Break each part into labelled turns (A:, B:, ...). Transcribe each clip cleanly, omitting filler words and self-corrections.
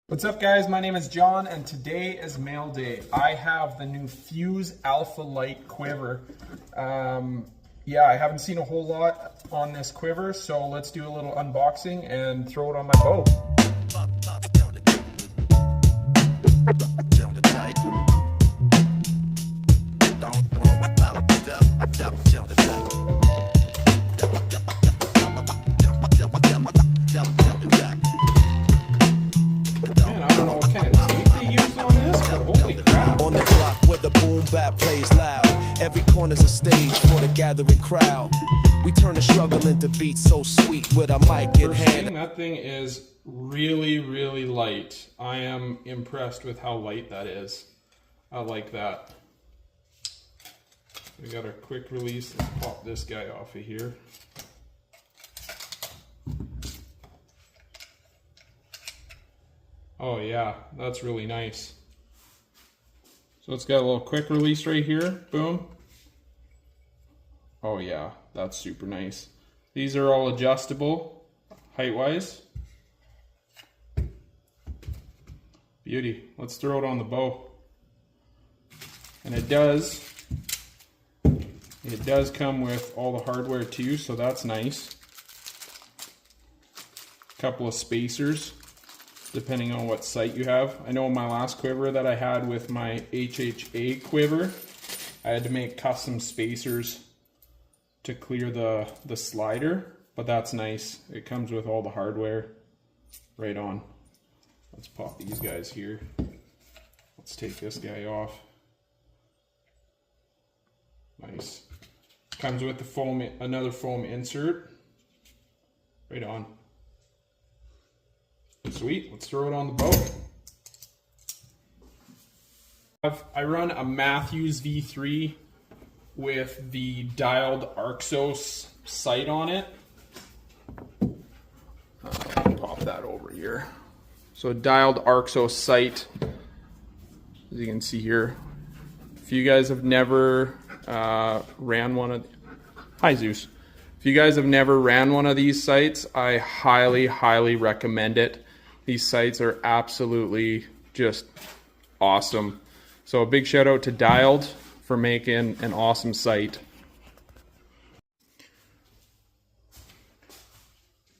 A: What's up guys, my name is John and today is mail day. I have the new Fuse Alphastrike Quiver. Yeah, I haven't seen a whole lot on this quiver, so let's do a little unboxing and throw it on my bow.
B: Plays loud. Every corner's a stage for the gathering crowd. We turn the struggle into beats so sweet with a mic in hand.
A: That thing is really light. I am impressed with how light that is. I like that. We got our quick release. Let's pop this guy off of here. Oh yeah, that's really nice. So it's got a little quick release right here, boom. Oh yeah, that's super nice. These are all adjustable, height-wise. Beauty, let's throw it on the bow. And it does come with all the hardware too, so that's nice. A couple of spacers, depending on what sight you have. I know in my last quiver that I had with my HHA quiver, I had to make custom spacers to clear the slider, but that's nice. It comes with all the hardware right on. Let's pop these guys here. Let's take this guy off. Nice. Comes with the foam, another foam insert. Right on. Sweet, let's throw it on the bow. I run a Matthews V3 with the dialed Arxos sight on it. Pop that over here. So dialed Arxos sight, as you can see here. If you guys have never ran one of, hi Zeus. If you guys have never ran one of these sights, I highly recommend it. These sights are absolutely just awesome. So a big shout out to Dialed for making an awesome sight.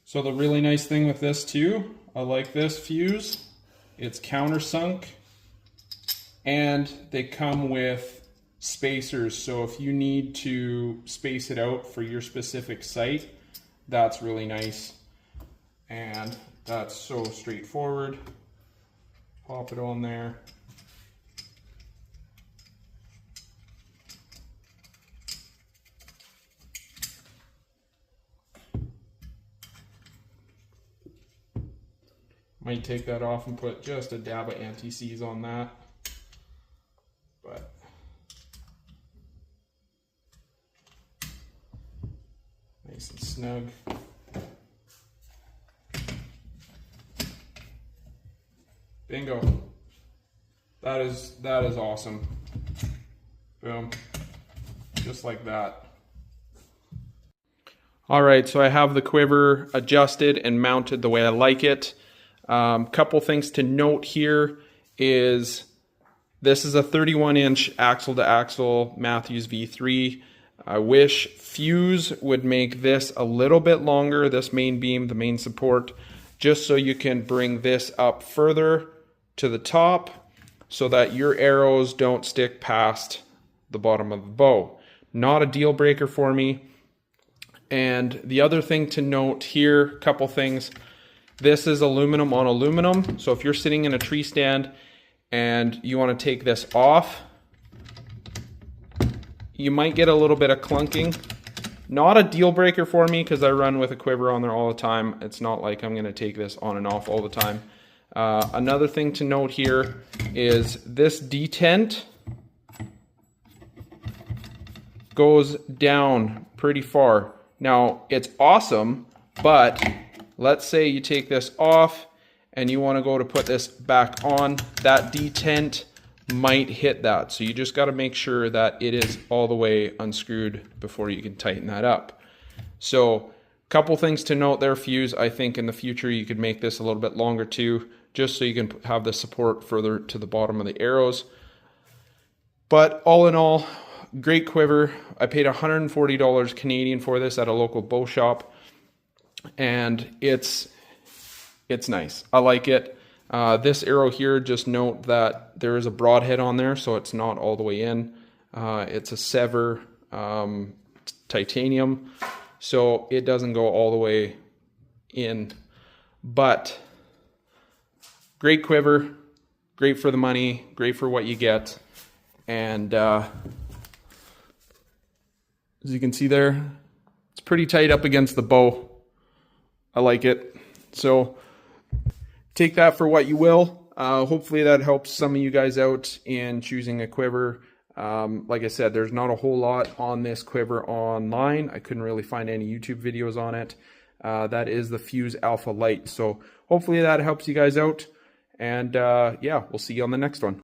A: So the really nice thing with this too, I like this Fuse. It's countersunk and they come with spacers. So if you need to space it out for your specific sight, that's really nice. And that's so straightforward. Pop it on there. Might take that off and put just a dab of anti-seize on that. But nice and snug. Bingo. That is awesome. Boom. Just like that. All right, so I have the quiver adjusted and mounted the way I like it. Couple things to note here is this is a 31-inch axle-to-axle Matthews V3. I wish Fuse would make this a little bit longer, this main beam, the main support, just so you can bring this up further to the top so that your arrows don't stick past the bottom of the bow. Not a deal breaker for me. And the other thing to note here, couple things. This is aluminum on aluminum. So if you're sitting in a tree stand and you want to take this off, you might get a little bit of clunking. Not a deal breaker for me because I run with a quiver on there all the time. It's not like I'm going to take this on and off all the time. Another thing to note here is this detent goes down pretty far. Now it's awesome, but let's say you take this off and you want to go to put this back on, that detent might hit that. So you just got to make sure that it is all the way unscrewed before you can tighten that up. So couple things to note there, Fuse. I think in the future you could make this a little bit longer too, just so you can have the support further to the bottom of the arrows. But all in all, great quiver. I paid $140 Canadian for this at a local bow shop, and it's nice. I like it. This arrow here, just note that there is a broadhead on there, so it's not all the way in. It's a Sever titanium, so it doesn't go all the way in. But great quiver, great for the money, great for what you get. And as you can see there, it's pretty tight up against the bow. I like it. So take that for what you will. Hopefully that helps some of you guys out in choosing a quiver. Like I said, there's not a whole lot on this quiver online. I couldn't really find any YouTube videos on it. That is the Fuse Alpha Light. So hopefully that helps you guys out. And yeah, we'll see you on the next one.